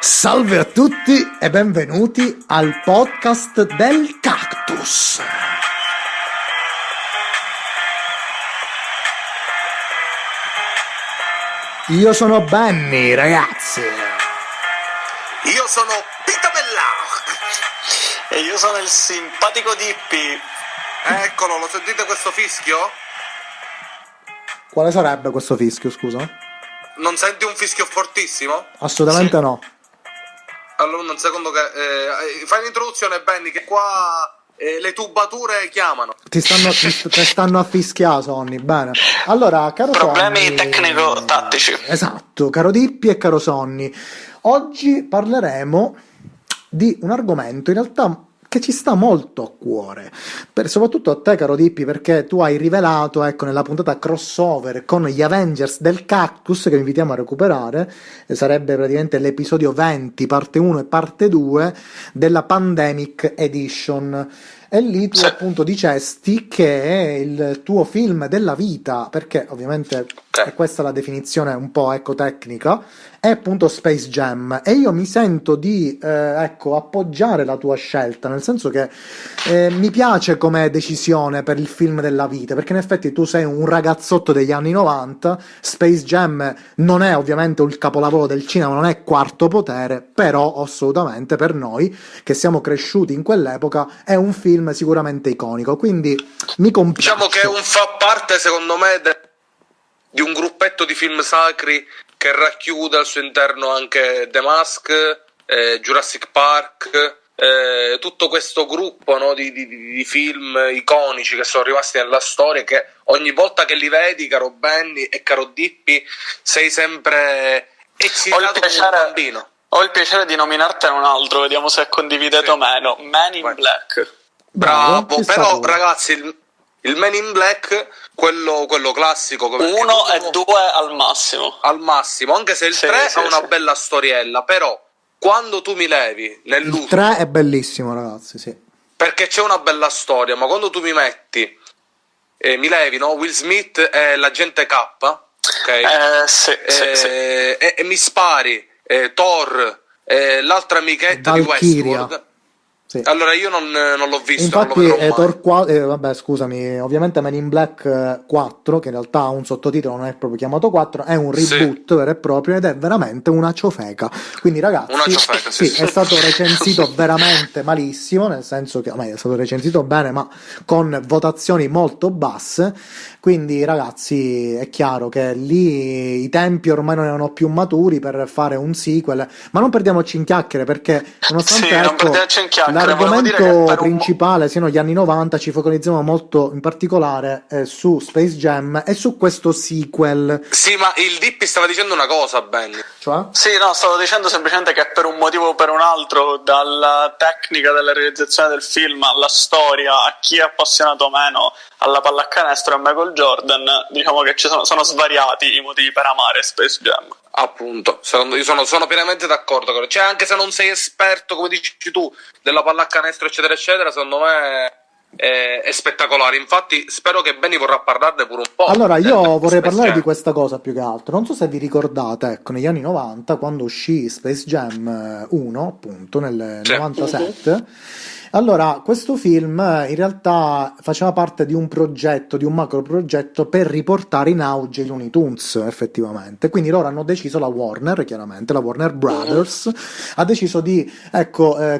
Salve a tutti e benvenuti al podcast del Cactus. Io sono Benny, ragazzi. Io sono Pita Bellach. E io sono il simpatico Dippi. Eccolo, lo sentite questo fischio? Quale sarebbe questo fischio, scusa? Non senti un fischio fortissimo? Assolutamente Sì. no. Allora, un secondo che... fai un'introduzione, Benny, che qua le tubature chiamano. Ti stanno a fischiare, Sonny. Bene. Allora, caro Problemi Sonny... tecnico-tattici. Esatto, caro Dippi e caro Sonny. Oggi parleremo di un argomento in realtà che ci sta molto a cuore, soprattutto a te, caro Dippi, perché tu hai rivelato, ecco, nella puntata crossover con gli Avengers del Cactus, che vi invitiamo a recuperare, sarebbe praticamente l'episodio 20, parte 1 e parte 2 della Pandemic Edition. E lì tu appunto dicesti che è il tuo film della vita, perché ovviamente è questa la definizione un po' tecnica, è appunto Space Jam, e io mi sento di appoggiare la tua scelta, nel senso che mi piace come decisione per il film della vita, perché in effetti tu sei un ragazzotto degli anni 90, Space Jam non è ovviamente il capolavoro del cinema, non è Quarto Potere, però assolutamente per noi che siamo cresciuti in quell'epoca è un film sicuramente iconico, quindi mi compiaccio. Diciamo che fa parte, secondo me, di un gruppetto di film sacri che racchiude al suo interno anche The Mask, Jurassic Park, tutto questo gruppo, no, di film iconici che sono rimasti nella storia, che ogni volta che li vedi, caro Benny e caro Dippi, sei sempre eccitato come un bambino. Ho il piacere di nominartene un altro, vediamo se condividete o meno. Man in Black. Bravo, però ragazzi, il Man in Black, quello classico, come 1 e 2 al massimo, anche se il 3 ha una bella storiella, però quando tu mi levi nell'ultimo, il 3 è bellissimo, ragazzi, sì, perché c'è una bella storia, ma quando tu mi levi, no, Will Smith e l'agente K, ok? Sì. E mi spari Thor, l'altra amichetta di Valkyria. Westworld. Sì. Allora io non l'ho visto, infatti non lo vedrò mai. Thor 4, vabbè, scusami, ovviamente Man in Black 4, che in realtà ha un sottotitolo, non è proprio chiamato 4, è un reboot vero e proprio ed è veramente una ciofeca. Quindi ragazzi, Una ciofeca, sì, è stato recensito veramente malissimo, nel senso che è stato recensito bene, ma con votazioni molto basse. Quindi ragazzi, è chiaro che lì i tempi ormai non erano più maturi per fare un sequel, ma non perdiamoci in chiacchiere, perché nonostante l'argomento principale siano gli anni 90, ci focalizziamo molto in particolare su Space Jam e su questo sequel. Sì, ma il Dippi stava dicendo una cosa, Benny. Cioè? Sì, no, stavo dicendo semplicemente che per un motivo o per un altro, dalla tecnica della realizzazione del film alla storia, a chi è appassionato meno alla pallacanestro e a Michael Jordan, diciamo che sono svariati i motivi per amare Space Jam. Appunto, io sono pienamente d'accordo con te. Cioè, anche se non sei esperto, come dici tu, della pallacanestro eccetera eccetera, secondo me è spettacolare. Infatti spero che Benny vorrà parlarne pure un po'. Allora, io vorrei parlare di questa cosa più che altro. Non so se vi ricordate, ecco, negli anni 90, quando uscì Space Jam 1, appunto, nel 97. Allora, questo film in realtà faceva parte di un progetto, di un macro progetto per riportare in auge i Looney Tunes, effettivamente. Quindi loro hanno deciso, la Warner, chiaramente, la Warner Brothers, ha deciso di,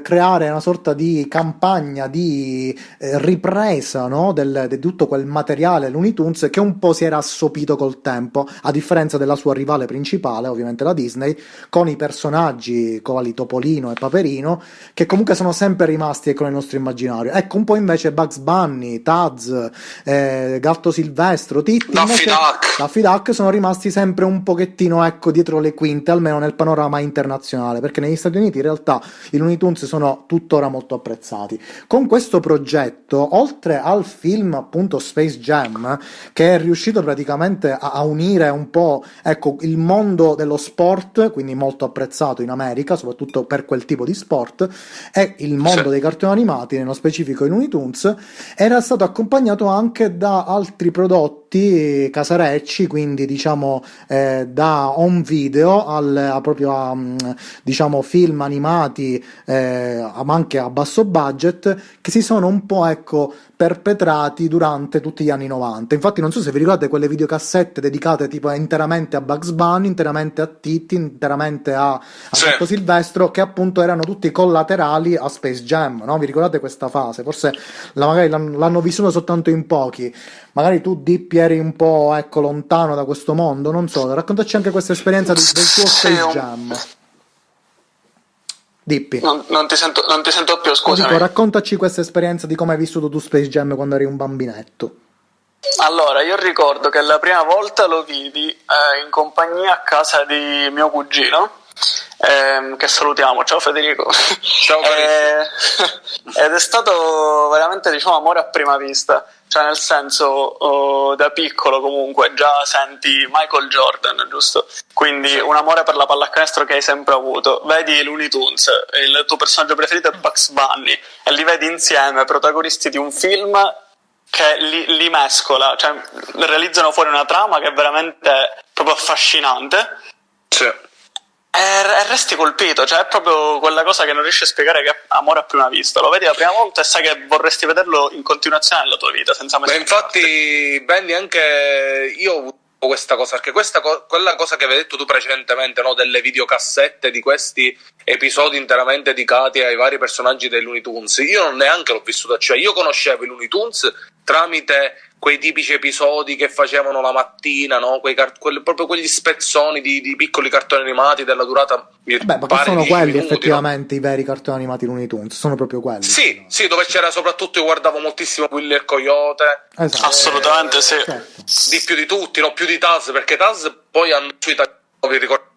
creare una sorta di campagna di ripresa, no, di tutto quel materiale Looney Tunes che un po' si era assopito col tempo, a differenza della sua rivale principale, ovviamente la Disney, con i personaggi quali Topolino e Paperino, che comunque sono sempre rimasti nel nostro immaginario. Ecco, un po' invece Bugs Bunny, Taz, Gatto Silvestro, Titti, Daffy Duck sono rimasti sempre un pochettino, ecco, dietro le quinte, almeno nel panorama internazionale, perché negli Stati Uniti in realtà i Looney Tunes sono tuttora molto apprezzati. Con questo progetto, oltre al film appunto Space Jam, che è riuscito praticamente a unire un po', ecco, il mondo dello sport, quindi molto apprezzato in America, soprattutto per quel tipo di sport, e il mondo dei cartoni animati, nello specifico i Looney Tunes, era stato accompagnato anche da altri prodotti prodotti casarecci, quindi diciamo da home video diciamo film animati ma anche a basso budget, che si sono un po' perpetrati durante tutti gli anni 90. Infatti non so se vi ricordate quelle videocassette dedicate tipo interamente a Bugs Bunny, interamente a Titti, interamente a Gatto Silvestro, che appunto erano tutti collaterali a Space Jam, no? Vi ricordate questa fase? Forse magari l'hanno vissuto soltanto in pochi. Magari tu, Dippi, eri un po' lontano da questo mondo, non so, raccontaci anche questa esperienza del tuo Space Jam. Dippi. Non ti sento più, scusami. Dico, raccontaci questa esperienza di come hai vissuto tu Space Jam quando eri un bambinetto. Allora, io ricordo che la prima volta lo vidi in compagnia a casa di mio cugino, che salutiamo, ciao Federico. Ciao ed è stato veramente, diciamo, amore a prima vista, cioè nel senso, da piccolo comunque già senti Michael Jordan, giusto? Quindi un amore per la pallacanestro che hai sempre avuto. Vedi Looney Tunes, il tuo personaggio preferito è Bugs Bunny, e li vedi insieme, protagonisti di un film che li mescola, cioè realizzano fuori una trama che è veramente proprio affascinante. Sì. E resti colpito, cioè è proprio quella cosa che non riesci a spiegare, che è amore a prima vista. Lo vedi la prima volta e sai che vorresti vederlo in continuazione nella tua vita, senza mai. Ma infatti, Benny, anche io ho avuto questa cosa, perché quella cosa che avevi detto tu precedentemente, no, delle videocassette di questi episodi interamente dedicati ai vari personaggi dei Looney Tunes, io non neanche l'ho vissuto, cioè io conoscevo i Looney Tunes tramite quei tipici episodi che facevano la mattina, no? Proprio quegli spezzoni di piccoli cartoni animati della durata. Beh, ma che sono quelli minuti, effettivamente, no? I veri cartoni animati Looney Tunes sono proprio quelli. Sì, no? Sì, dove c'era soprattutto, io guardavo moltissimo Willy e il Coyote. Esatto. Assolutamente sì. Certo. Di più di tutti, no? Più di Taz, perché Taz poi hanno vi ricordate?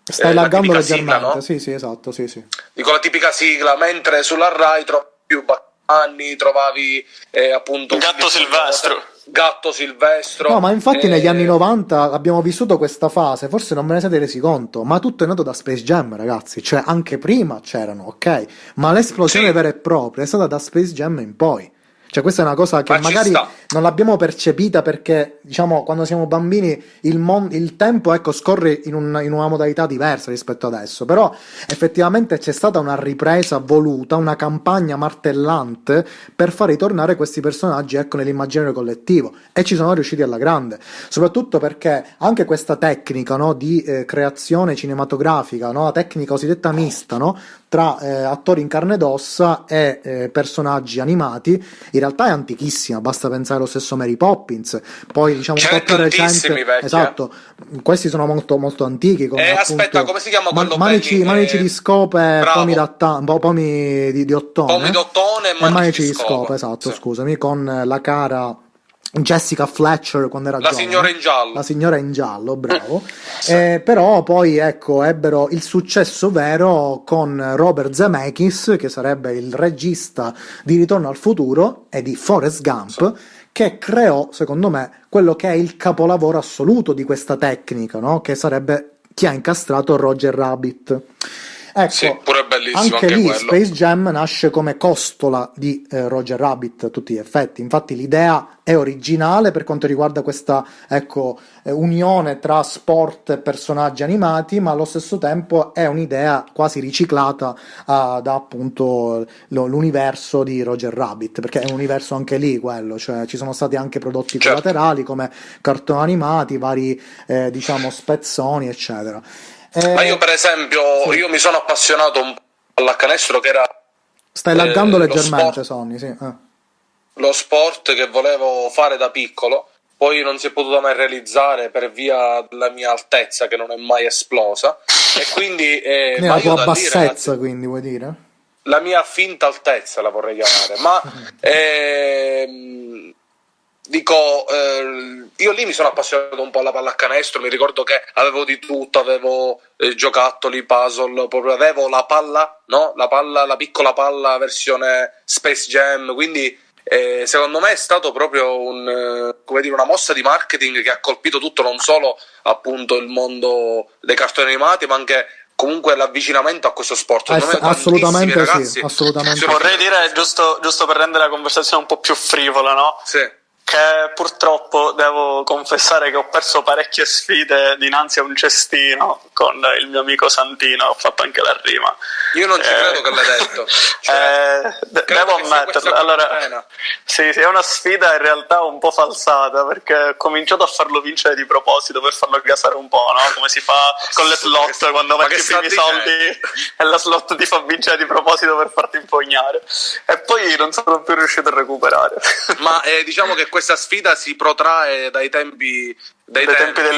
Stai laggando leggermente, sigla, no? Sì, esatto, sì. Dico la tipica sigla, mentre sulla Rai trovavi più anni, trovavi appunto Gatto Silvestro. No, ma infatti negli anni 90 abbiamo vissuto questa fase, forse non me ne siete resi conto, ma tutto è nato da Space Jam, ragazzi, cioè anche prima c'erano, ok? Ma l'esplosione vera e propria è stata da Space Jam in poi. Cioè questa è una cosa che magari non l'abbiamo percepita perché, diciamo, quando siamo bambini il tempo scorre in una modalità diversa rispetto adesso, però effettivamente c'è stata una ripresa voluta, una campagna martellante per far ritornare questi personaggi nell'immaginario collettivo, e ci sono riusciti alla grande, soprattutto perché anche questa tecnica, no, di creazione cinematografica, no, la tecnica cosiddetta mista, no, tra attori in carne ed ossa e personaggi animati, in realtà è antichissima, basta pensare allo stesso Mary Poppins, poi diciamo un po' più recente, esatto, questi sono molto molto antichi, come aspetta, come si chiama quello manici di scope, pomi di ottone, e manici di scope, esatto, sì. Scusami, con la cara Jessica Fletcher quando era giovane, la signora in giallo, bravo. Però poi ebbero il successo vero con Robert Zemeckis, che sarebbe il regista di Ritorno al futuro e di Forrest Gump, che creò, secondo me, quello che è il capolavoro assoluto di questa tecnica, no? Che sarebbe chi ha incastrato Roger Rabbit. Ecco, sì, pure bellissimo anche lì quello. Space Jam nasce come costola di Roger Rabbit a tutti gli effetti, infatti l'idea è originale per quanto riguarda questa unione tra sport e personaggi animati, ma allo stesso tempo è un'idea quasi riciclata da appunto l'universo di Roger Rabbit, perché è un universo anche lì quello, cioè ci sono stati anche prodotti collaterali come cartoni animati, vari diciamo spezzoni eccetera. Ma io per esempio, io mi sono appassionato un po' all'pallacanestro, che era... Stai laggando leggermente, Sonny, sì. Lo sport che volevo fare da piccolo, poi non si è potuto mai realizzare per via della mia altezza, che non è mai esplosa, e quindi... la tua bassezza, ragazzi, quindi vuoi dire? La mia finta altezza la vorrei chiamare, ma... Dico, io lì mi sono appassionato un po' alla pallacanestro, mi ricordo che avevo di tutto, avevo giocattoli, puzzle, proprio avevo la palla, no? La piccola palla versione Space Jam, quindi secondo me è stato proprio una mossa di marketing che ha colpito tutto, non solo appunto il mondo dei cartoni animati, ma anche comunque l'avvicinamento a questo sport. Assolutamente ragazzi, sì, assolutamente. Vorrei dire, giusto per rendere la conversazione un po' più frivola, no? Sì. che purtroppo devo confessare che ho perso parecchie sfide dinanzi a un cestino con il mio amico Santino, ho fatto anche la rima. Io non ci credo che l'hai detto. Devo ammetterlo. Allora, sì, è una sfida in realtà un po' falsata, perché ho cominciato a farlo vincere di proposito per farlo gasare un po', no? Come si fa con le slot quando metti i primi soldi e la slot ti fa vincere di proposito per farti impugnare. E poi non sono più riuscito a recuperare. Ma diciamo che questa sfida si protrae dai tempi del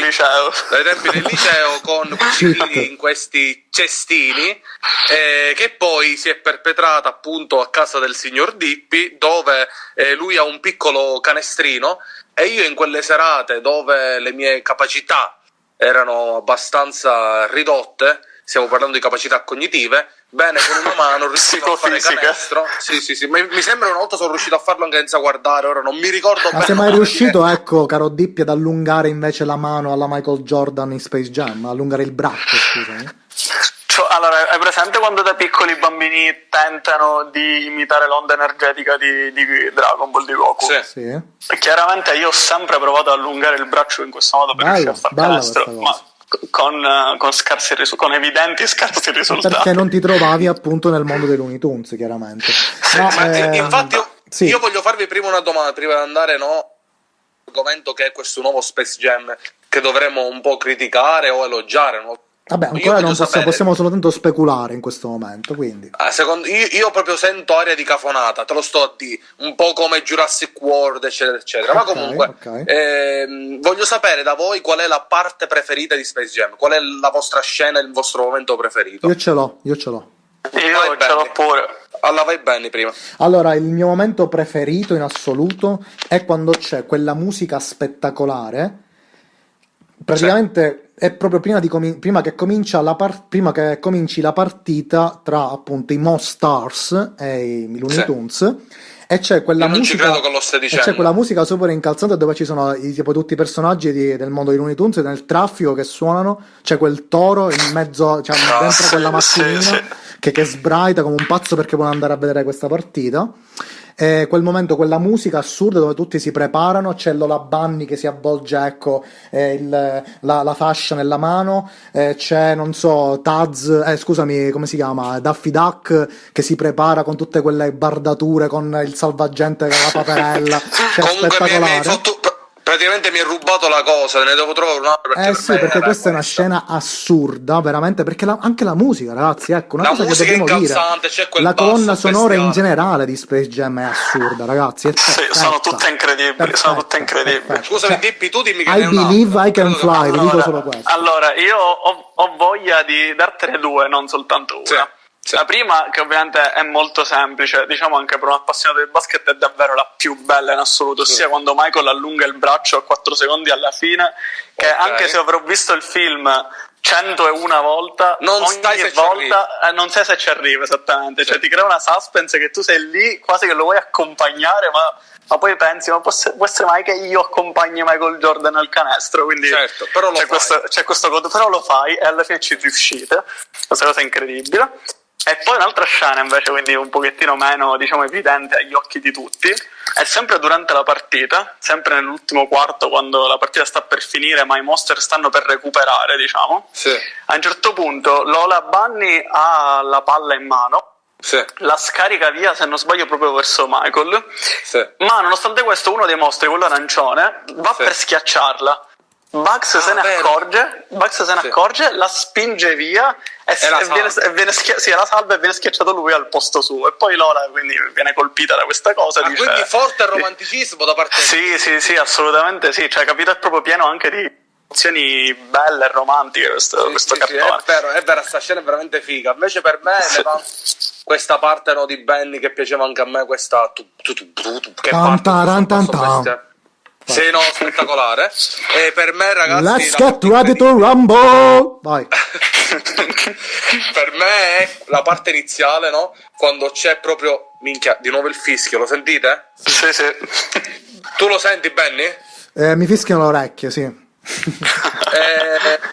liceo. Dai tempi del liceo, con quelli in questi cestini, che poi si è perpetrata appunto a casa del signor Dippi, dove lui ha un piccolo canestrino, e io in quelle serate dove le mie capacità erano abbastanza ridotte, stiamo parlando di capacità cognitive, bene, con una mano riuscivo a fare canestro. Sì, mi sembra una volta sono riuscito a farlo anche senza guardare, ora non mi ricordo bene. Ma sei mai riuscito, ecco, caro Dippi, ad allungare invece la mano alla Michael Jordan in Space Jam? Allungare il braccio, scusami. Allora, hai presente quando da piccoli i bambini tentano di imitare l'onda energetica di Dragon Ball, di Goku? Sì. Chiaramente io ho sempre provato ad allungare il braccio in questo modo per riuscire a fare canestro, ma con evidenti scarsi risultati. Perché non ti trovavi appunto nel mondo dei Looney Tunes, chiaramente. Infatti io voglio farvi prima una domanda, prima di andare argomento che è questo nuovo Space Jam, che dovremmo un po' criticare o elogiare, no? Vabbè, ancora non possiamo soltanto speculare in questo momento, quindi. Io proprio sento aria di cafonata, te lo sto a dire, un po' come Jurassic World, eccetera, eccetera. Ma comunque, voglio sapere da voi qual è la parte preferita di Space Jam, qual è la vostra scena, il vostro momento preferito. Io ce l'ho. Io ce l'ho pure. Allora vai bene prima. Allora, il mio momento preferito in assoluto è quando c'è quella musica spettacolare. Praticamente è proprio prima che cominci la partita tra appunto i Monstars e i Looney Tunes, e c'è quella musica. Non ci credo che lo stai dicendo. C'è quella musica super incalzante dove ci sono tipo tutti i personaggi del mondo di Looney Tunes nel traffico che suonano. C'è quel toro in mezzo, dentro quella macchinina che sbraita come un pazzo perché vuole andare a vedere questa partita. Quel momento, quella musica assurda dove tutti si preparano, c'è Lola Bunny che si avvolge, ecco, la fascia nella mano, c'è, non so, Taz, scusami, come si chiama? Daffy Duck che si prepara con tutte quelle bardature, con il salvagente con la paperella, cioè spettacolare. Praticamente mi hai rubato la cosa, ne devo trovare un'altra. Perché questa è una scena assurda, veramente, perché anche la musica, ragazzi, ecco, una cosa che dobbiamo dire, la colonna sonora in generale di Space Jam è assurda, ragazzi, è sono tutte incredibili, Scusami, Dippi, tu dimmi che I believe I can fly, vi dico solo questo. Allora, io ho voglia di dartene due, non soltanto una. La prima, che ovviamente è molto semplice, diciamo anche per un appassionato di basket, è davvero la più bella in assoluto, ossia quando Michael allunga il braccio a 4 secondi alla fine, che anche se avrò visto il film 101 volta, ogni volta non sai se ci arriva esattamente, cioè ti crea una suspense che tu sei lì quasi che lo vuoi accompagnare, ma poi pensi, ma può essere mai che io accompagni Michael Jordan al canestro, quindi però c'è questo però lo fai e alla fine ci riuscite, questa cosa è incredibile. E poi un'altra scena invece, quindi un pochettino meno, diciamo, evidente agli occhi di tutti, è sempre durante la partita, sempre nell'ultimo quarto, quando la partita sta per finire ma i Monster stanno per recuperare, diciamo. A un certo punto Lola Bunny ha la palla in mano, la scarica via, se non sbaglio, proprio verso Michael, ma nonostante questo uno dei mostri, quello arancione, va per schiacciarla. Bugs se ne accorge, la spinge via e la salva e viene schiacciato lui al posto suo, e poi Lola quindi viene colpita da questa cosa. Quindi forte romanticismo da parte sì, assolutamente sì, cioè capito, è proprio pieno anche di emozioni belle e romantiche questo cartone. È vero, sta scena è veramente figa. Invece per me questa parte di Benny che piaceva anche a me, questa che parte sì, no, spettacolare. E per me, ragazzi, let's get ready to rumble. Vai. Per me è la parte iniziale, no? Quando c'è proprio, minchia, di nuovo il fischio, lo sentite? Sì. Tu lo senti, Benny? Mi fischiano le orecchie, sì.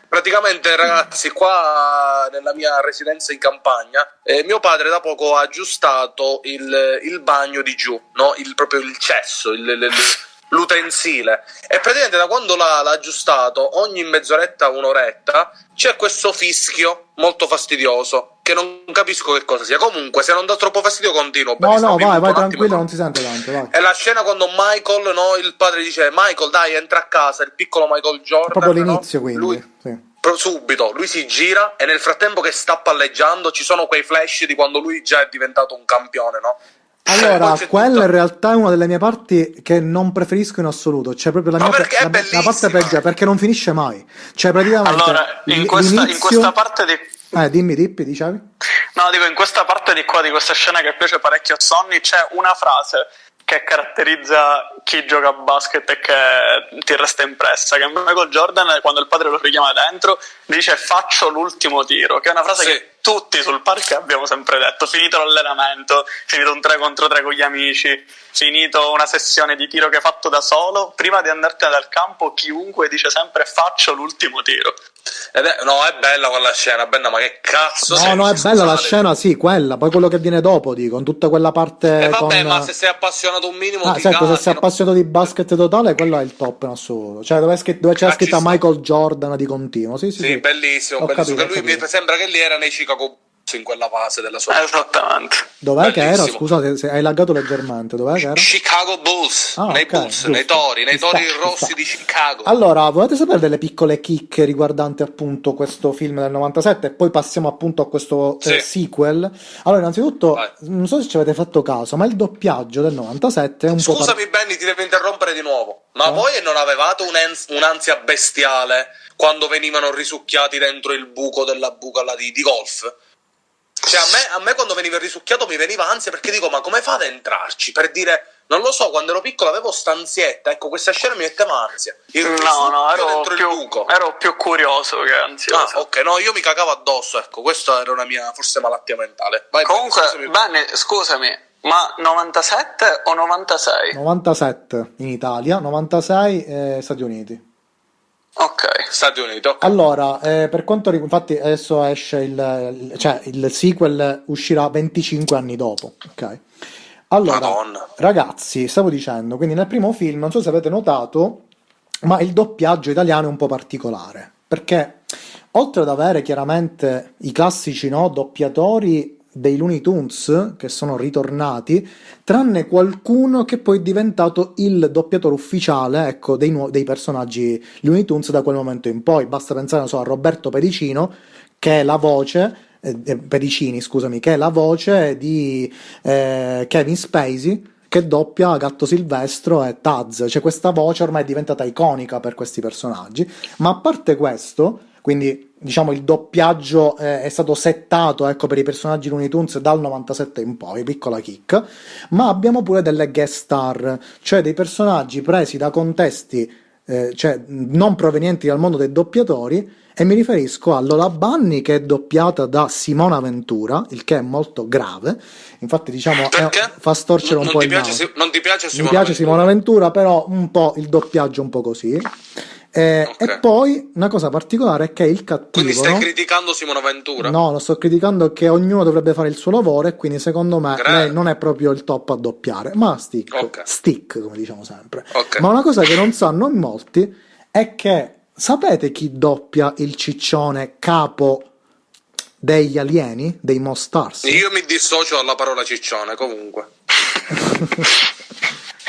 Praticamente, ragazzi, qua nella mia residenza in campagna, mio padre da poco ha aggiustato il bagno di giù, no? Proprio il cesso, l'utensile, e praticamente da quando l'ha aggiustato ogni mezz'oretta, un'oretta c'è questo fischio molto fastidioso che non capisco che cosa sia. Comunque, se non dà troppo fastidio continuo. No, vai tranquillo, non si sente tanto, vai. È la scena quando Michael, no, il padre dice Michael dai entra a casa, il piccolo Michael Jordan, proprio l'inizio, no? quindi Lui, sì. Subito lui si gira e nel frattempo che sta palleggiando ci sono quei flash di quando lui già è diventato un campione, no? Allora, quella in realtà è una delle mie parti che non preferisco in assoluto, cioè proprio la parte peggiore, perché non finisce mai. Cioè praticamente allora, in questa parte di... dimmi, dicevi? No, dico, in questa parte di qua, di questa scena che piace parecchio a Sonny, c'è una frase che caratterizza chi gioca a basket e che ti resta impressa, che Michael Jordan, quando il padre lo richiama dentro, dice faccio l'ultimo tiro, che è una frase che tutti sul parquet abbiamo sempre detto, finito l'allenamento, finito un 3 contro 3 con gli amici, finito una sessione di tiro che hai fatto da solo, prima di andartene dal campo chiunque dice sempre faccio l'ultimo tiro. No, è bella quella scena, bella, ma che cazzo no, è bella la scena, sì, quella, poi quello che viene dopo, dico, con tutta quella parte vabbè, ma se sei appassionato un minimo certo, se sei appassionato di basket totale, quello è il top in assoluto, cioè dove c'è scritta Michael Jordan di continuo, sì, bellissimo, bellissimo. Che lui mi sembra che lì era nei Chicago Bulls in quella fase della sua vita. Esattamente. Dov'è che era? Scusate se hai laggato leggermente. Dov'è che era? Chicago Bulls, nei Bulls, nei tori rossi di Chicago. Allora, volete sapere delle piccole chicche riguardanti appunto questo film del 97 e poi passiamo appunto a questo sequel? Allora, innanzitutto, non so se ci avete fatto caso, ma il doppiaggio del 97 è un po'... Scusami Benny, ti devo interrompere di nuovo, ma voi non avevate un'ansia bestiale quando venivano risucchiati dentro il buco della buca là di golf? Cioè a me quando veniva risucchiato mi veniva ansia, perché dico ma come fate ad entrarci? Per dire, non lo so, quando ero piccolo avevo stanzietta, ecco, questa scena mi metteva ansia. Ero più curioso che ansioso. Ok, no, io mi cagavo addosso, ecco, questa era una mia forse malattia mentale. Vai, comunque, bene, scusami, ma 97 o 96? 97 in Italia, 96 Stati Uniti. Ok, Stati Uniti. Okay. Allora, per quanto riguarda, infatti adesso esce il sequel uscirà 25 anni dopo, ok? Allora, Madonna. Ragazzi, stavo dicendo, quindi nel primo film, non so se avete notato, ma il doppiaggio italiano è un po' particolare, perché oltre ad avere chiaramente i classici, no, doppiatori dei Looney Tunes che sono ritornati, tranne qualcuno che poi è diventato il doppiatore ufficiale, ecco, dei personaggi Looney Tunes da quel momento in poi. Basta pensare, non so, a Roberto Pedicino, che è la voce Pedicini, scusami, che è la voce di Kevin Spacey, che doppia Gatto Silvestro e Taz. Cioè questa voce ormai è diventata iconica per questi personaggi. Ma a parte questo, quindi diciamo il doppiaggio è stato settato, ecco, per i personaggi Looney Tunes dal 97 in poi, piccola chicca, ma abbiamo pure delle guest star, cioè dei personaggi presi da contesti cioè non provenienti dal mondo dei doppiatori, e mi riferisco a Lola Bunny, che è doppiata da Simona Ventura, il che è molto grave, infatti diciamo fa storcere un po' il naso. Non ti piace Simona Mi piace Simona Ventura, però un po' il doppiaggio un po' così. Okay. E poi una cosa particolare è che il cattivo... Quindi stai criticando Simona Ventura? No, lo sto criticando, che ognuno dovrebbe fare il suo lavoro, e quindi secondo me lei non è proprio il top a doppiare, ma stick, come diciamo sempre. Ma una cosa che non sanno in molti è che sapete chi doppia il ciccione capo degli alieni, dei Monstars? Io mi dissocio dalla parola ciccione, comunque.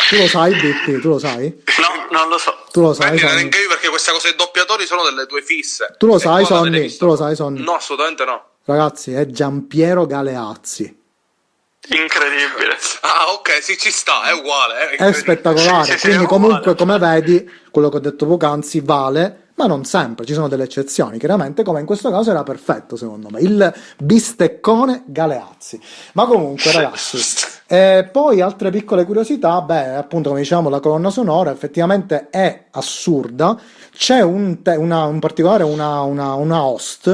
Tu lo sai, Bitti? Tu lo sai? No, non lo so. Tu lo sai, neanche io, perché queste cose dei doppiatori sono delle tue fisse. Tu lo sai, Sonny? Tu lo sai, Sonny? No, assolutamente no. Ragazzi, è Giampiero Galeazzi. Incredibile. Ah, ok, sì, ci sta, è uguale. È spettacolare. Sì, quindi è comunque, uguale. come vedi, quello che ho detto poc'anzi vale, ma non sempre, ci sono delle eccezioni, chiaramente, come in questo caso era perfetto, secondo me, il bisteccone Galeazzi. Ma comunque, ragazzi, poi altre piccole curiosità, appunto, come diciamo, la colonna sonora effettivamente è assurda. C'è in particolare una host,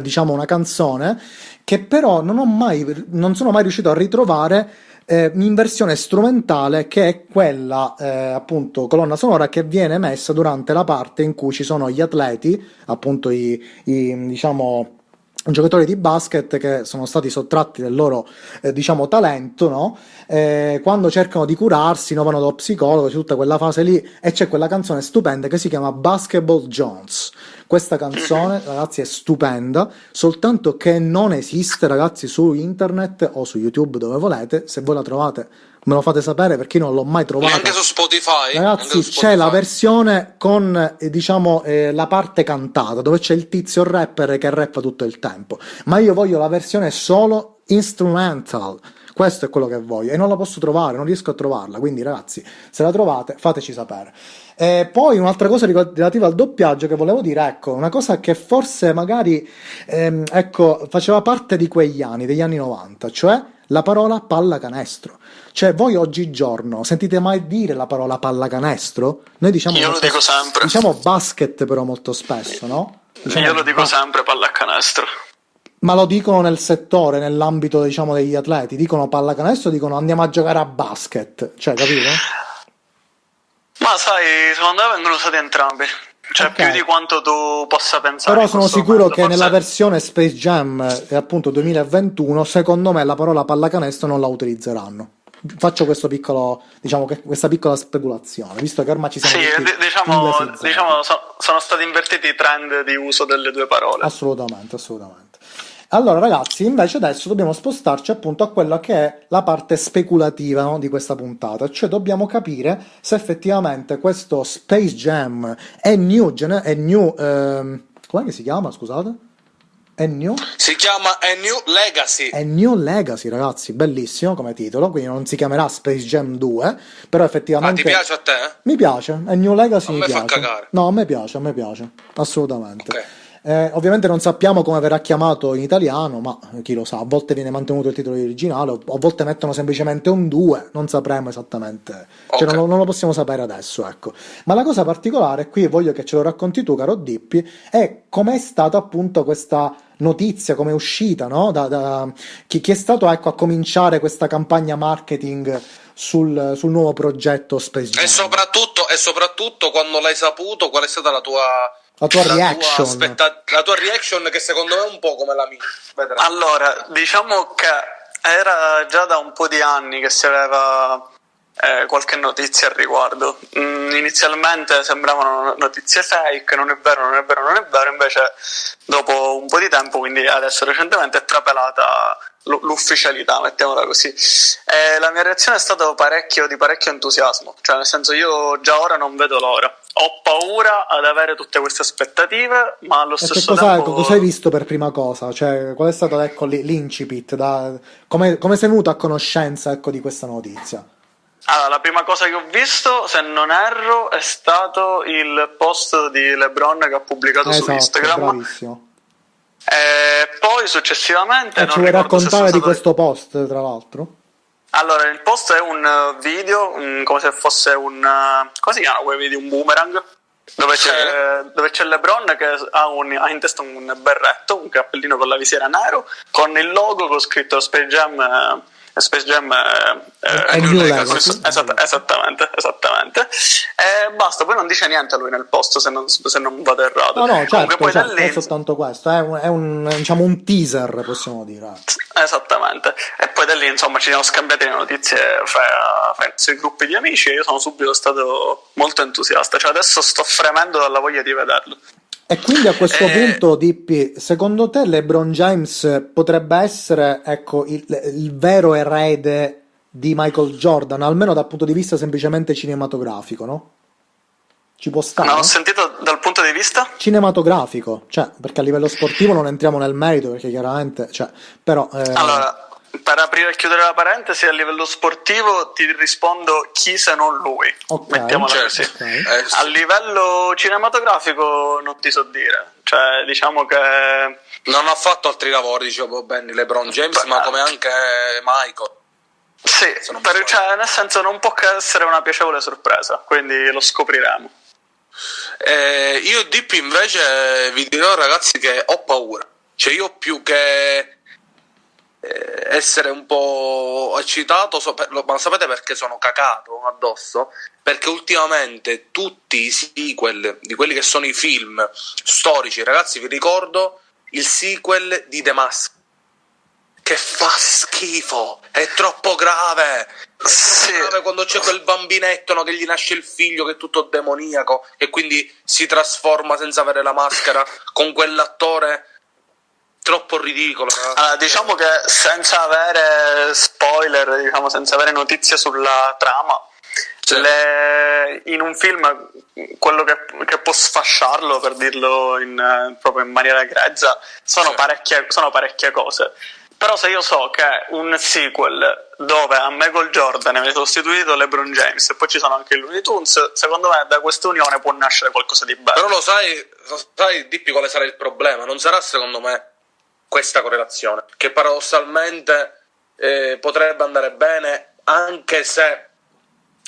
diciamo una canzone che però non sono mai riuscito a ritrovare in versione strumentale, che è quella appunto colonna sonora che viene messa durante la parte in cui ci sono gli atleti, appunto diciamo giocatori di basket che sono stati sottratti del loro diciamo talento, no? Quando cercano di curarsi, no? Vanno dallo psicologo, c'è tutta quella fase lì e c'è quella canzone stupenda che si chiama Basketball Jones. Questa canzone, ragazzi, è stupenda, soltanto che non esiste, ragazzi, su internet o su YouTube, dove volete. Se voi la trovate me lo fate sapere, perché io non l'ho mai trovata. Neanche su Spotify. Ragazzi, c'è la versione con diciamo la parte cantata, dove c'è il tizio rapper che rappa tutto il tempo, ma io voglio la versione solo instrumental. Questo è quello che voglio e non la posso trovare, non riesco a trovarla, quindi ragazzi, se la trovate fateci sapere. Poi un'altra cosa relativa al doppiaggio che volevo dire, ecco, una cosa che forse magari ecco, faceva parte di quegli anni, degli anni 90, cioè la parola pallacanestro. Cioè, voi oggigiorno sentite mai dire la parola pallacanestro? Noi diciamo, io lo dico sempre. Diciamo basket però molto spesso, no? Diciamo, io lo dico sempre pallacanestro. Ma lo dicono nel settore, nell'ambito diciamo degli atleti, dicono pallacanestro, dicono andiamo a giocare a basket, cioè, capito? Ma sai, secondo me vengono usati entrambi. Cioè, Okay. più di quanto tu possa pensare. Però in sono questo sicuro momento. che Forse- nella versione Space Jam, appunto 2021, secondo me la parola pallacanestro non la utilizzeranno. Faccio questo piccolo, diciamo, questa piccola speculazione, visto che ormai ci siamo Sì, tutti diciamo, inglesizzati. sono stati invertiti i trend di uso delle due parole. Assolutamente, assolutamente. Allora, ragazzi, invece adesso dobbiamo spostarci appunto a quella che è la parte speculativa, no, di questa puntata, cioè dobbiamo capire se effettivamente questo Space Jam è com'è che si chiama, scusate? Si chiama A New Legacy. È New Legacy, ragazzi, bellissimo come titolo, quindi non si chiamerà Space Jam 2, però Ah, effettivamente... ti piace a te? Mi piace, è New Legacy, A mi me fa piace. cagare. No, a me piace, assolutamente. Ok. Ovviamente non sappiamo come verrà chiamato in italiano, ma chi lo sa, a volte viene mantenuto il titolo originale, a volte mettono semplicemente un 2, non sapremo esattamente, cioè Ok. non lo possiamo sapere adesso, ecco. Ma la cosa particolare, qui voglio che ce lo racconti tu, caro Dippi, è com'è stata appunto questa notizia, come è uscita, no? Chi è stato, ecco, a cominciare questa campagna marketing sul nuovo progetto Space Jam? E soprattutto quando l'hai saputo, qual è stata la tua reaction. la tua reaction, che secondo me è un po' come la mia. Vedrai. Allora, diciamo che era già da un po' di anni che si aveva qualche notizia al riguardo. Inizialmente sembravano notizie fake, non è vero, invece dopo un po' di tempo, quindi adesso recentemente è trapelata l'ufficialità, mettiamola così. La mia reazione è stata di parecchio entusiasmo, cioè nel senso, io già ora non vedo l'ora. Ho paura ad avere tutte queste aspettative, ma allo E che stesso cosa, tempo... cosa hai visto per prima cosa? Cioè, qual è stato, ecco, l'incipit? Come sei venuto a conoscenza, ecco, di questa notizia? Allora, la prima cosa che ho visto, se non erro, è stato il post di LeBron che ha pubblicato su Esatto, Instagram. bravissimo. E poi successivamente E non ci vuoi ricordo se raccontare sono di stato- questo post, tra l'altro? Allora, il post è un video, come se fosse un... come si chiama quei video? Un boomerang? Dove c'è LeBron che ha in testa un berretto, un cappellino con la visiera nero, con il logo con scritto Space Jam... È New Legacy. Esattamente. E basta, poi non dice niente lui nel post, se non vado errato. No, Comunque certo, poi da certo, lì... è soltanto questo, è un, diciamo, un teaser, possiamo dire. Esattamente, e poi da lì insomma ci siamo scambiati le notizie sui gruppi di amici, e io sono subito stato molto entusiasta, cioè adesso sto fremendo dalla voglia di vederlo. E quindi a questo punto, Dippi, secondo te LeBron James potrebbe essere, ecco, il vero erede di Michael Jordan, almeno dal punto di vista semplicemente cinematografico, no? Ci può stare? Non ho sentito dal punto di vista? Cinematografico, cioè, perché a livello sportivo non entriamo nel merito, perché chiaramente, cioè, però... Allora, per aprire e chiudere la parentesi, a livello sportivo ti rispondo chi se non lui, Ok, mettiamola certo. così. ok. A livello cinematografico non ti so dire, cioè diciamo che... Non ha fatto altri lavori, dicevo bene, LeBron James, ma come anche Michael. Sì, cioè, nel senso non può che essere una piacevole sorpresa, quindi lo scopriremo. Io e Dippi invece vi dirò, ragazzi, che ho paura. Cioè, io più che essere un po' eccitato, ma sapete perché sono cacato addosso? Perché ultimamente tutti i sequel di quelli che sono i film storici, ragazzi, vi ricordo il sequel di The Mask, che fa schifo, è troppo grave. Quando c'è quel bambinetto, no, che gli nasce il figlio che è tutto demoniaco e quindi si trasforma senza avere la maschera, con quell'attore troppo ridicolo. Diciamo che senza avere spoiler, diciamo, senza avere notizie sulla trama, in un film quello che può sfasciarlo, per dirlo proprio in maniera grezza, sono parecchie cose. Però se io so che un sequel dove a Michael Jordan viene sostituito LeBron James e poi ci sono anche i Looney Tunes, secondo me da questa unione può nascere qualcosa di bello. Però lo sai Dippi, quale sarà il problema? Non sarà, secondo me, questa correlazione, che paradossalmente potrebbe andare bene, anche se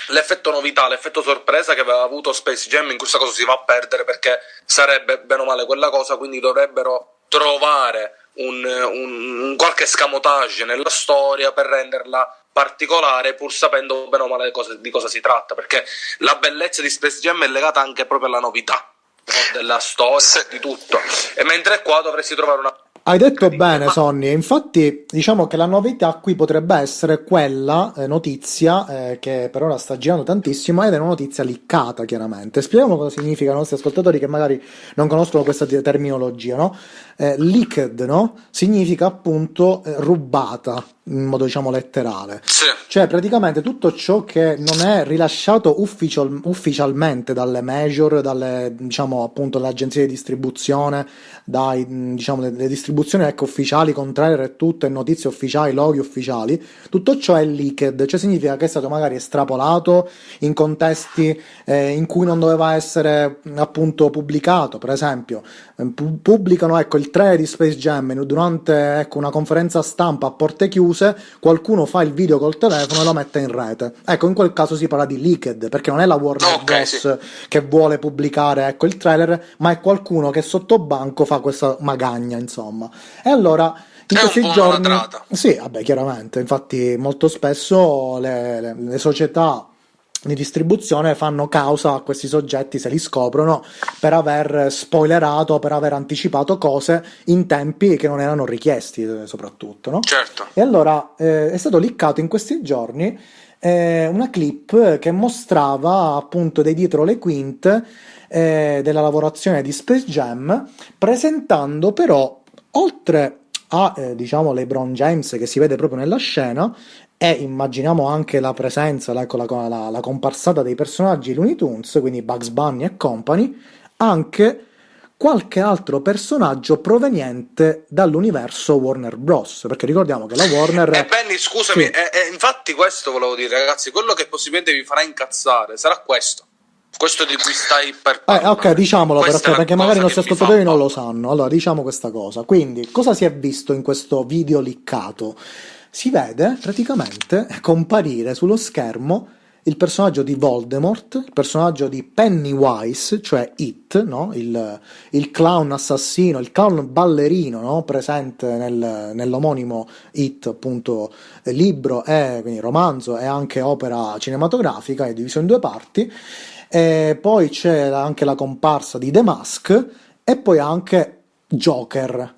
l'effetto novità, l'effetto sorpresa che aveva avuto Space Jam in questa cosa si va a perdere, perché sarebbe bene o male quella cosa, quindi dovrebbero trovare un qualche escamotage nella storia per renderla particolare, pur sapendo bene o male di cosa si tratta, perché la bellezza di Space Jam è legata anche proprio alla novità, no, della storia, di tutto, e mentre qua dovresti trovare una... Hai detto bene, Sonny. Infatti, diciamo che la novità qui potrebbe essere quella notizia che per ora sta girando tantissimo, ed è una notizia liccata, chiaramente. Spieghiamo cosa significa ai nostri ascoltatori che magari non conoscono questa terminologia, no? Leaked, no? Significa appunto rubata, in modo diciamo letterale. Sì. Cioè praticamente tutto ciò che non è rilasciato ufficialmente dalle major, dalle diciamo appunto le agenzie di distribuzione, diciamo le distribuzioni ecco ufficiali con trailer e tutto, e notizie ufficiali, loghi ufficiali, tutto ciò è leaked, cioè significa che è stato magari estrapolato in contesti in cui non doveva essere appunto pubblicato. Per esempio pubblicano ecco il trailer di Space Jam durante ecco una conferenza stampa a porte chiuse, qualcuno fa il video col telefono e lo mette in rete. Ecco, in quel caso si parla di leaked, perché non è la Warner Bros. Che vuole pubblicare ecco il trailer, ma è qualcuno che sotto banco fa questa magagna, insomma. E allora in questi giorni sì, vabbè, chiaramente, infatti molto spesso le società di distribuzione fanno causa a questi soggetti se li scoprono per aver spoilerato, per aver anticipato cose in tempi che non erano richiesti, soprattutto, no? Certo. E allora è stato liccato in questi giorni una clip che mostrava appunto dei dietro le quinte della lavorazione di Space Jam, presentando però, oltre a diciamo LeBron James che si vede proprio nella scena, e immaginiamo anche la presenza, ecco, la comparsata dei personaggi Looney Tunes, quindi Bugs Bunny e company, anche qualche altro personaggio proveniente dall'universo Warner Bros. Perché ricordiamo che la Warner... Benny, scusami, sì. Infatti questo volevo dire, ragazzi, quello che possibilmente vi farà incazzare sarà questo di cui stai per parlare. Ok, diciamolo perché magari i nostri ascoltatori non lo sanno. Allora, diciamo questa cosa. Quindi, cosa si è visto in questo video liccato? Si vede praticamente comparire sullo schermo il personaggio di Voldemort, il personaggio di Pennywise, cioè It, no? Il clown assassino, il clown ballerino, no? Presente nell'omonimo It, appunto, libro e quindi romanzo e anche opera cinematografica, è diviso in due parti. E poi c'è anche la comparsa di The Mask e poi anche Joker.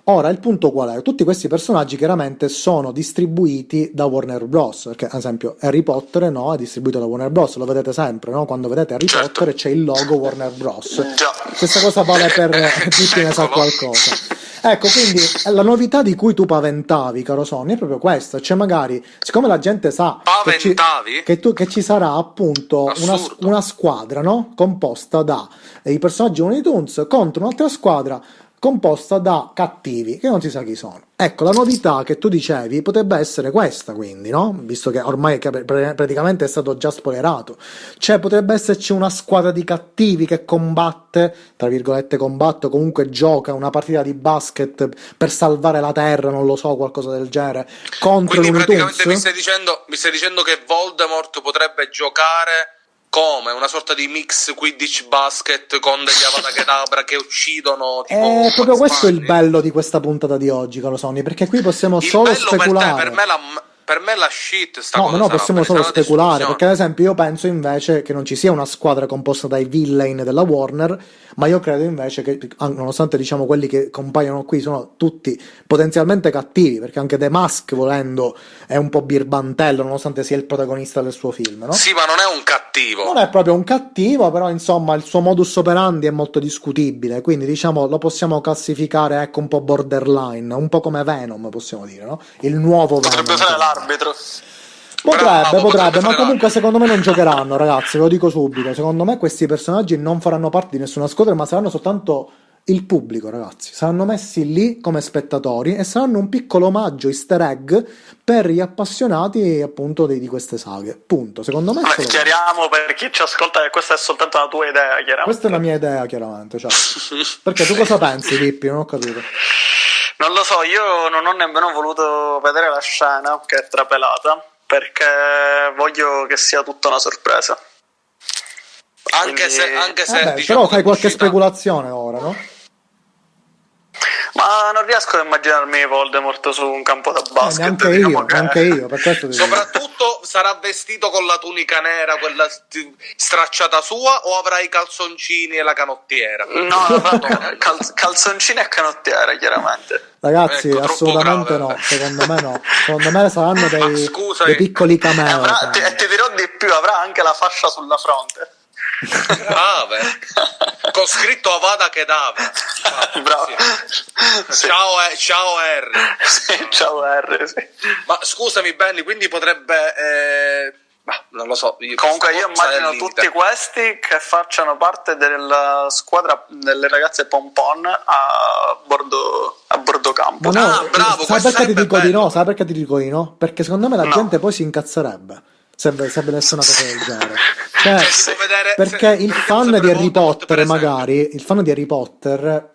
Ora, il punto qual è? Tutti questi personaggi chiaramente sono distribuiti da Warner Bros. Perché, ad esempio, Harry Potter no, è distribuito da Warner Bros. Lo vedete sempre, no? Quando vedete Harry Potter c'è il logo Warner Bros. Questa cosa vale per tutti, ne sa qualcosa. Ecco, quindi la novità di cui tu paventavi, caro Sonny, è proprio questa. Cioè, magari, siccome la gente sa che ci sarà appunto una squadra, no? Composta da i personaggi Looney Tunes contro un'altra squadra composta da cattivi che non si sa chi sono. Ecco, la novità che tu dicevi potrebbe essere questa, quindi, no? Visto che ormai praticamente è stato già spoilerato. Cioè, potrebbe esserci una squadra di cattivi che combatte, tra virgolette combatte, o comunque gioca una partita di basket per salvare la Terra, non lo so, qualcosa del genere, contro Quindi Looney praticamente Tunes. mi stai dicendo che Voldemort potrebbe giocare come una sorta di mix Quidditch basket con degli Avada Kedavra che uccidono tipo proprio questo è il bello di questa puntata di oggi, caro Sonny, perché qui possiamo il solo bello speculare. Per per me la shit sta No, cosa ma no, sarà, possiamo perché solo sarà una speculare, distruzione. perché ad esempio io penso invece che non ci sia una squadra composta dai villain della Warner, ma io credo invece che, nonostante diciamo quelli che compaiono qui sono tutti potenzialmente cattivi, perché anche The Mask, volendo, è un po' birbantello, nonostante sia il protagonista del suo film, no? Sì, ma non è un cattivo. Non è proprio un cattivo, però insomma il suo modus operandi è molto discutibile, quindi diciamo lo possiamo classificare, ecco, un po' borderline, un po' come Venom, possiamo dire, no? Il nuovo Potrebbe Venom. fare l'arbitro. Potrebbe, Potrebbe ma fare comunque l'arbitro. secondo me non giocheranno, ragazzi, ve lo dico subito. Secondo me questi personaggi non faranno parte di nessuna squadra, ma saranno soltanto il pubblico, ragazzi. Saranno messi lì come spettatori e saranno un piccolo omaggio easter egg per gli appassionati appunto di queste saghe. Punto. Secondo me è solo Chiariamo per chi ci ascolta che questa è soltanto la tua idea, chiaramente. questa è una mia idea, chiaramente. Cioè. Perché tu cosa pensi, Pippi? Non ho capito. Non lo so, io non ho nemmeno voluto vedere la scena che è trapelata perché voglio che sia tutta una sorpresa. Anche se Vabbè, diciamo però che fai qualche l'uscita- speculazione ora, no? Ma non riesco ad immaginarmi Voldemort su un campo da basket. Neanche io, per questo ti dico. Soprattutto sarà vestito con la tunica nera, quella stracciata sua, o avrà i calzoncini e la canottiera? No, avrà calzoncini e canottiera, chiaramente. Ragazzi, Ecco, troppo assolutamente grave. no, secondo me no. Secondo me saranno Ma scusa, dei piccoli cameo. E ti dirò di più, avrà anche la fascia sulla fronte. Grave. Con scritto Avada Kedavra. Bravo. Sì. Ciao Harry. Sì, ciao R, sì. Ma scusami Benny, quindi potrebbe non lo so. Comunque io immagino tutti questi che facciano parte della squadra delle ragazze pompon a bordo campo. Ma no, bravo, sai questo perché ti sarebbe dico di bello. no? Sai perché ti dico di no? Perché secondo me la No. gente poi si incazzerebbe se vedesse una cosa del genere. Cioè, Tipo vedere- perché il fan sempre di Harry Voldemort Potter, presente. magari, il fan di Harry Potter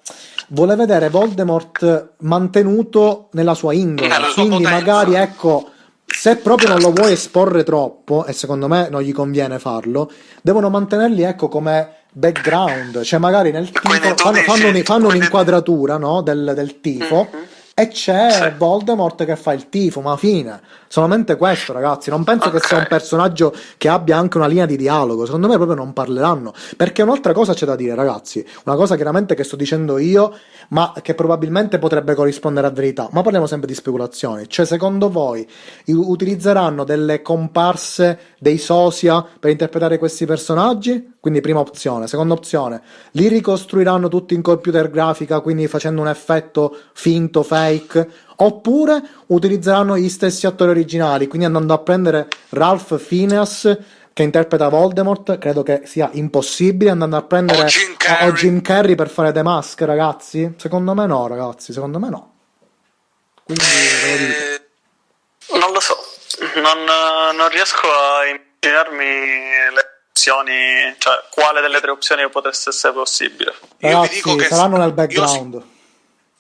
vuole vedere Voldemort mantenuto nella sua indole, Nella sua quindi potenza. magari ecco, se proprio non lo vuoi esporre troppo, e secondo me non gli conviene farlo, devono mantenerli ecco come background, cioè magari nel Quindi tifo tu fanno dici- un'inquadratura, no, del tifo. E c'è Sì. Voldemort che fa il tifo, ma fine. Solamente questo, ragazzi. Non penso che sia un personaggio che abbia anche una linea di dialogo. Secondo me proprio non parleranno. Perché un'altra cosa c'è da dire, ragazzi. Una cosa chiaramente che sto dicendo io, ma che probabilmente potrebbe corrispondere a verità. Ma parliamo sempre di speculazioni. Cioè, secondo voi utilizzeranno delle comparse dei sosia per interpretare questi personaggi? Quindi prima opzione. Seconda opzione, li ricostruiranno tutti in computer grafica, quindi facendo un effetto finto, fake, oppure utilizzeranno gli stessi attori originali, quindi andando a prendere Ralph Fiennes che interpreta Voldemort, credo che sia impossibile, andando a prendere O o Jim Carrey per fare The Mask, ragazzi? Secondo me no, ragazzi, secondo me no. Quindi ve lo dico. Non lo so, non riesco a immaginarmi le opzioni, cioè quale delle tre opzioni potesse essere possibile. Io vi Ragazzi, dico che saranno nel io background.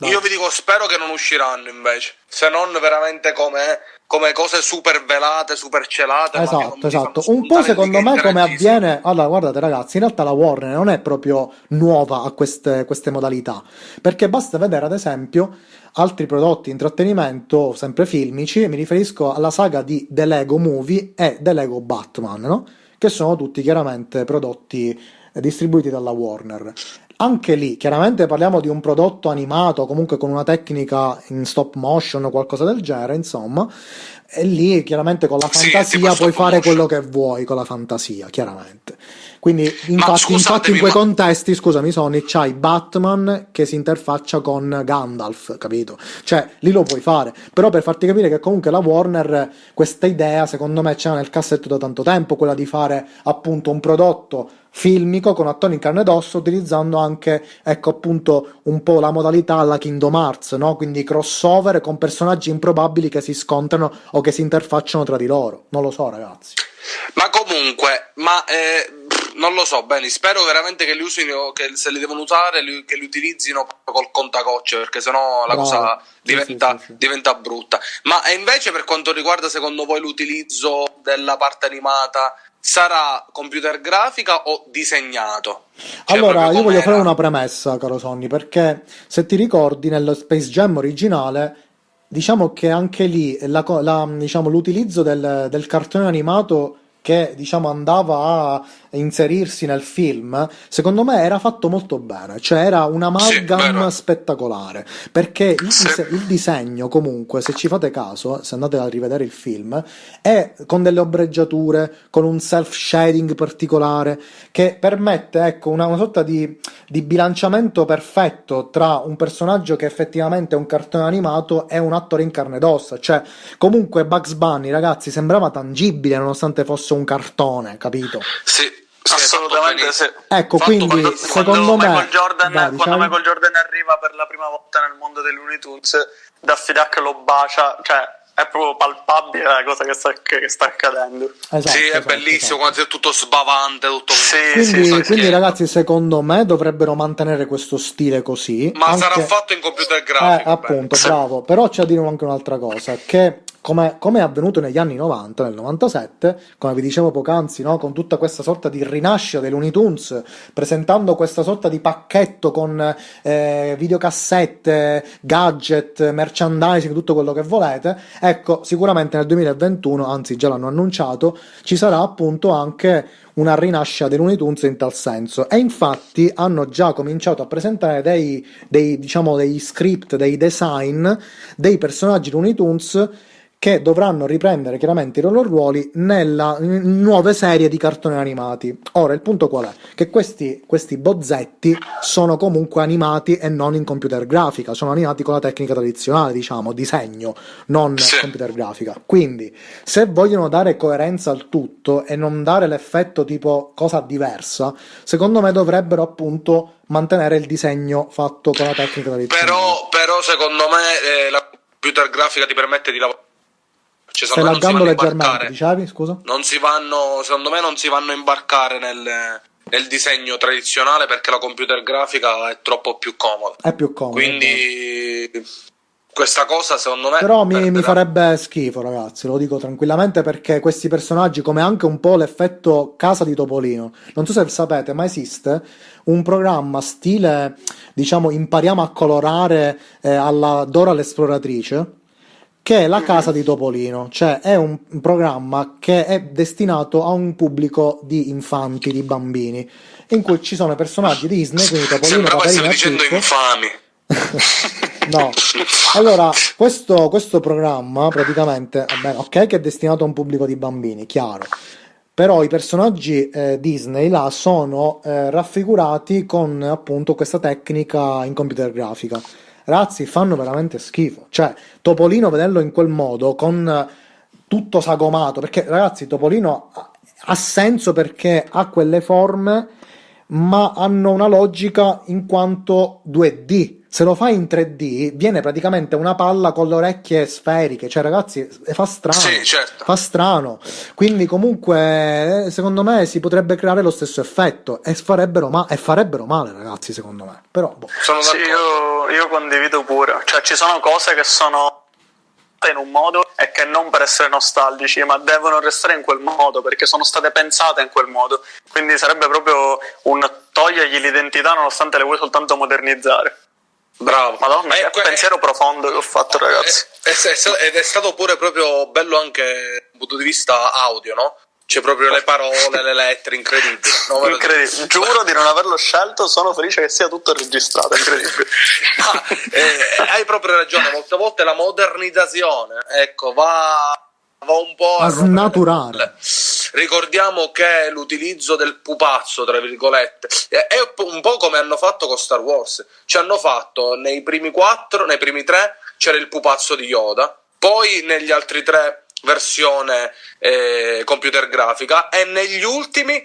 Io vi dico, spero che non usciranno invece, se non veramente come cose super velate, super celate. ma che non mi fanno Esatto. Un po' spuntare secondo lì che me come interessissimo. avviene. Allora, guardate, ragazzi, in realtà la Warner non è proprio nuova a queste modalità. Perché basta vedere, ad esempio, altri prodotti di intrattenimento, sempre filmici. Mi riferisco alla saga di The Lego Movie e The Lego Batman, no? Che sono tutti chiaramente prodotti distribuiti dalla Warner. Anche lì, chiaramente parliamo di un prodotto animato, comunque con una tecnica in stop motion o qualcosa del genere, insomma, e lì chiaramente con la Sì, fantasia tipo puoi stop fare motion. quello che vuoi con la fantasia, chiaramente. Quindi, infatti in scusatemi, quei ma- contesti, scusami Sony, c'hai Batman che si interfaccia con Gandalf, capito? Cioè, lì lo puoi fare, però per farti capire che comunque la Warner questa idea, secondo me, c'era nel cassetto da tanto tempo, quella di fare appunto un prodotto filmico con attori in carne ed ossa, utilizzando anche, ecco appunto, un po' la modalità alla Kingdom Hearts, no? Quindi crossover con personaggi improbabili che si scontrano o che si interfacciano tra di loro. Non lo so, ragazzi. Ma comunque, non lo so, bene, spero veramente che li usino, che se li devono usare, che li utilizzino col contagocce, perché sennò la Bravo. cosa diventa, Sì. diventa brutta. Ma invece per quanto riguarda, secondo voi, l'utilizzo della parte animata, sarà computer grafica o disegnato? Cioè, Allora, proprio io voglio com'era? fare una premessa, caro Sonny, perché se ti ricordi, nello Space Jam originale diciamo che anche lì diciamo, l'utilizzo del cartone animato che diciamo andava a inserirsi nel film, secondo me era fatto molto bene, cioè era un amalgam spettacolare, perché il disegno comunque, se ci fate caso, se andate a rivedere il film, è con delle ombreggiature, con un self-shading particolare, che permette, ecco, una sorta di bilanciamento perfetto tra un personaggio che effettivamente è un cartone animato e un attore in carne ed ossa, cioè comunque Bugs Bunny, ragazzi, sembrava tangibile nonostante fosse un cartone, capito? Sì, assolutamente sì. Ecco, quindi secondo me Michael Jordan arriva per la prima volta nel mondo dei Looney Tunes, Daffy Duck lo bacia, cioè è proprio palpabile la cosa che sta accadendo. Esatto, sì, è bellissimo, quando è tutto sbavante, tutto quindi ragazzi, secondo me dovrebbero mantenere questo stile così. Ma anche... sarà fatto in computer grafico. Appunto, bravo. Però c'è da dire anche un'altra cosa, che come è avvenuto negli anni 90, nel 97, come vi dicevo poc'anzi, no? Con tutta questa sorta di rinascita dei Looney Tunes, presentando questa sorta di pacchetto con videocassette, gadget, merchandising, tutto quello che volete, ecco, sicuramente nel 2021, anzi già l'hanno annunciato, ci sarà appunto anche una rinascita dei Looney Tunes in tal senso, e infatti hanno già cominciato a presentare degli script, dei design dei personaggi Looney Tunes che dovranno riprendere chiaramente i loro ruoli nella nuove serie di cartoni animati. Ora il punto qual è? Che questi bozzetti sono comunque animati e non in computer grafica, sono animati con la tecnica tradizionale, diciamo, disegno, non computer grafica. Quindi se vogliono dare coerenza al tutto e non dare l'effetto tipo cosa diversa, secondo me dovrebbero appunto mantenere il disegno fatto con la tecnica tradizionale. Però secondo me la computer grafica ti permette di lavorare. Cioè, stai laggando leggermente, dicevi, scusa? Secondo me non si vanno a imbarcare nel disegno tradizionale, perché la computer grafica è troppo più comoda. È più comoda. Quindi questa cosa secondo me... Però mi farebbe schifo, ragazzi, lo dico tranquillamente, perché questi personaggi, come anche un po' l'effetto Casa di Topolino, non so se sapete, ma esiste un programma stile, diciamo, impariamo a colorare alla Dora l'esploratrice, che è la Casa di Topolino, cioè è un programma che è destinato a un pubblico di infanti, di bambini, in cui ci sono personaggi Disney, quindi Topolino, Paperino e dicendo Pippo. infami. No, allora questo programma praticamente, ok, che è destinato a un pubblico di bambini, chiaro, però i personaggi Disney là sono raffigurati con appunto questa tecnica in computer grafica. Ragazzi, fanno veramente schifo. Cioè, Topolino, vederlo in quel modo, con tutto sagomato, perché ragazzi, Topolino ha senso perché ha quelle forme, ma hanno una logica in quanto 2D. Se lo fai in 3D, viene praticamente una palla con le orecchie sferiche. Cioè, ragazzi, fa strano. Sì, certo. Fa strano. Quindi, comunque, secondo me si potrebbe creare lo stesso effetto. E farebbero male, ragazzi, secondo me. Però, boh. Sì, io condivido pure. Cioè, ci sono cose che sono in un modo e che non per essere nostalgici, ma devono restare in quel modo perché sono state pensate in quel modo. Quindi sarebbe proprio un togliergli l'identità nonostante le vuoi soltanto modernizzare. Bravo. Madonna, che pensiero profondo che ho fatto, ragazzi. Ed è stato pure proprio bello anche dal punto di vista audio, no? C'è proprio le parole, le lettere, incredibile. No, incredibile. Giuro di non averlo scelto, sono felice che sia tutto registrato, incredibile. Hai proprio ragione, molte volte la modernizzazione, ecco, va un po' a snaturare. Ricordiamo che l'utilizzo del pupazzo, tra virgolette, è un po' come hanno fatto con Star Wars. Ci hanno fatto nei primi 3 c'era il pupazzo di Yoda, poi negli altri 3 versione computer grafica, e negli ultimi,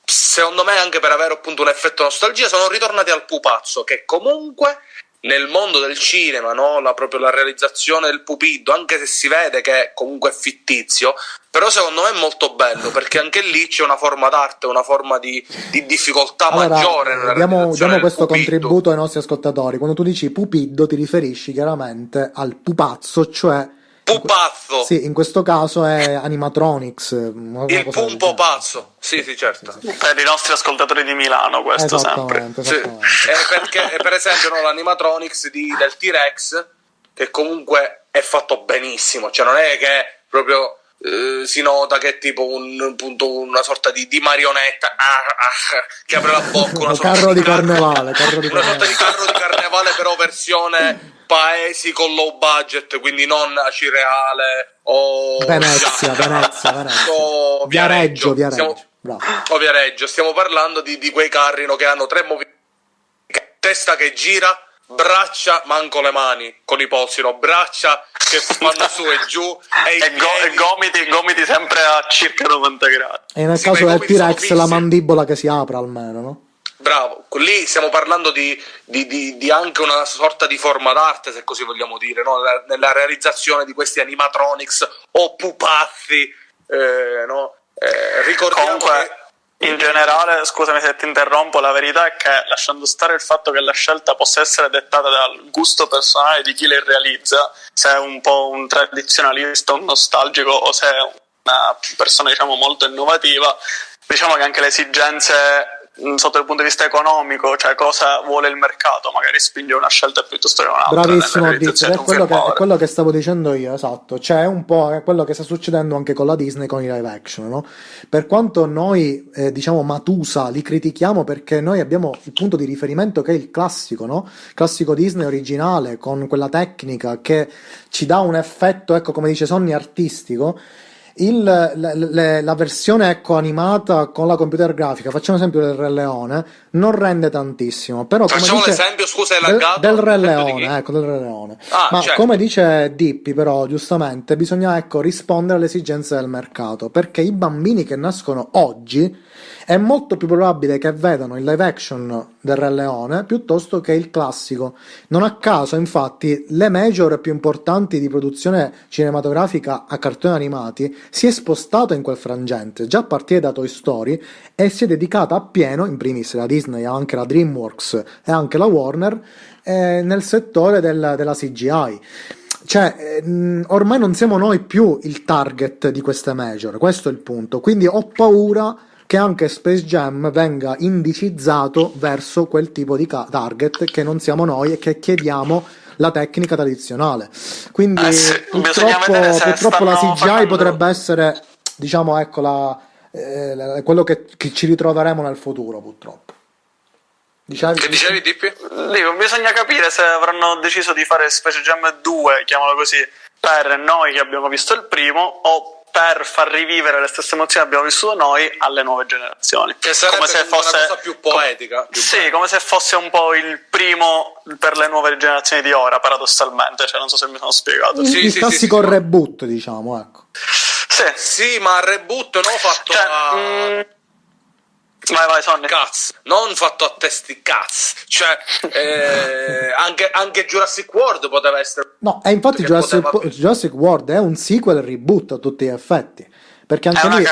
secondo me anche per avere appunto un effetto nostalgia, sono ritornati al pupazzo, che comunque nel mondo del cinema, no? Proprio la realizzazione del pupillo, anche se si vede che comunque è fittizio, però secondo me è molto bello, perché anche lì c'è una forma d'arte, una forma di difficoltà maggiore nella diamo questo pupillo. Contributo ai nostri ascoltatori. Quando tu dici pupillo ti riferisci chiaramente al pupazzo, cioè pupazzo. Sì, in questo caso è animatronics. Il pumpo pazzo. Sì, certo. Per i nostri ascoltatori di Milano, questo sempre. Esattamente. Sì. Perché, per esempio, l'animatronics del T-Rex che comunque è fatto benissimo, cioè non è che proprio si nota che è tipo una sorta di marionetta che apre la bocca, una sorta di carnevale, una sorta di carro di carnevale, però versione paesi con low budget, quindi non Acireale o Venezia o Viareggio. Viareggio. Stiamo parlando di quei carri, no, che hanno 3 movimenti, testa che gira, braccia, manco le mani con i polsi, no, braccia che vanno su e giù e gomiti sempre a circa 90 gradi. E nel caso del T-Rex la mandibola che si apre almeno, no? Bravo, lì stiamo parlando di anche una sorta di forma d'arte, se così vogliamo dire, no? Nella realizzazione di questi animatronics o pupazzi, no? Ricordiamo comunque in generale, scusami se ti interrompo, la verità è che, lasciando stare il fatto che la scelta possa essere dettata dal gusto personale di chi le realizza, se è un po' un tradizionalista, un nostalgico, o se è una persona, diciamo, molto innovativa, diciamo che anche le esigenze sotto il punto di vista economico, cioè cosa vuole il mercato, magari spinge una scelta piuttosto che un'altra. Bravissimo, è quello che stavo dicendo io, esatto. Cioè è un po' quello che sta succedendo anche con la Disney, con i live action, no? Per quanto noi diciamo Matusa li critichiamo, perché noi abbiamo il punto di riferimento che è il classico, no? Classico Disney originale, con quella tecnica che ci dà un effetto, ecco, come dice Sonny, artistico. La versione, ecco, animata con la computer grafica, facciamo esempio del Re Leone, non rende tantissimo, però come facciamo dice, l'esempio, scusa, del Re Leone, ecco, del Re Leone. Ma certo, come dice Dippi, però giustamente bisogna, ecco, rispondere alle esigenze del mercato, perché i bambini che nascono oggi è molto più probabile che vedano il live action del Re Leone piuttosto che il classico. Non a caso, infatti, le major più importanti di produzione cinematografica a cartoni animati si è spostata in quel frangente, già a partire da Toy Story, e si è dedicata appieno, in primis la Disney, anche la DreamWorks e anche la Warner, nel settore della CGI. Cioè, ormai non siamo noi più il target di queste major, questo è il punto. Quindi ho paura che anche Space Jam venga indicizzato verso quel tipo di target che non siamo noi e che chiediamo la tecnica tradizionale. Quindi purtroppo la CGI potrebbe essere, diciamo, ecco, quello che ci ritroveremo nel futuro, purtroppo. Che dicevi, Dippi? Dico, bisogna capire se avranno deciso di fare Space Jam 2, chiamalo così, per noi che abbiamo visto il primo, o per far rivivere le stesse emozioni che abbiamo vissuto noi alle nuove generazioni. Che sarebbe come se fosse una cosa più poetica. Sì, come se fosse un po' il primo per le nuove generazioni di ora, paradossalmente. Cioè, non so se mi sono spiegato. Il classico reboot, diciamo, ecco. Sì, ma reboot non fatto Vai, Sonny. Cazzo, non fatto a testi cazzo. Cioè, anche Jurassic World poteva essere. No, e infatti Jurassic World è un sequel reboot a tutti gli effetti. Perché anche lì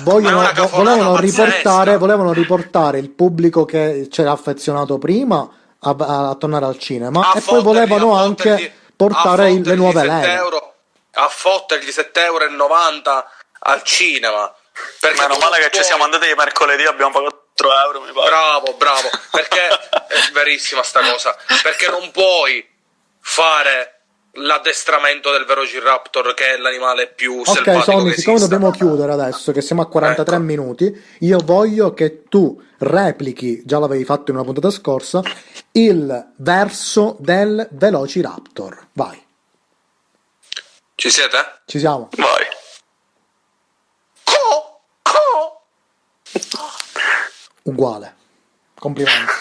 volevano riportare il pubblico che c'era affezionato prima a tornare al cinema, e poi volevano anche portare le nuove leve. A fottergli 7,90 € al cinema. Perché meno male che ci siamo andati mercoledì, abbiamo pagato 4 €, mi pare. Bravo, perché è verissima sta cosa, perché non puoi fare l'addestramento del Velociraptor, che è l'animale più selvatico Sonny, che siccome esista. dobbiamo chiudere adesso, che siamo a 43 minuti, io voglio che tu replichi, già l'avevi fatto in una puntata scorsa, il verso del Velociraptor. Vai. Ci siete? Ci siamo. Vai. Uguale, complimenti.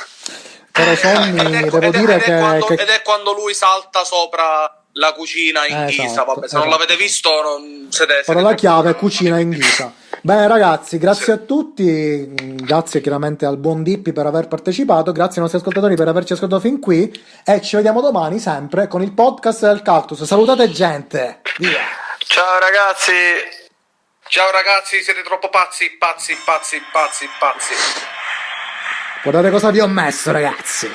Però Sonny, devo dire ed è quando lui salta sopra la cucina in ghisa, vabbè, se non l'avete visto non siete parola chiave, cucina in ghisa. Bene ragazzi, grazie a tutti, grazie chiaramente al buon Dippi per aver partecipato, grazie ai nostri ascoltatori per averci ascoltato fin qui, e ci vediamo domani sempre con il podcast del Cactus. Salutate gente, via. Ciao ragazzi. Ciao ragazzi, siete troppo pazzi. Guardate cosa vi ho messo, ragazzi.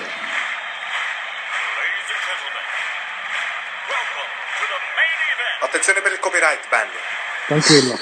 Attenzione per il copyright, band. Tranquillo.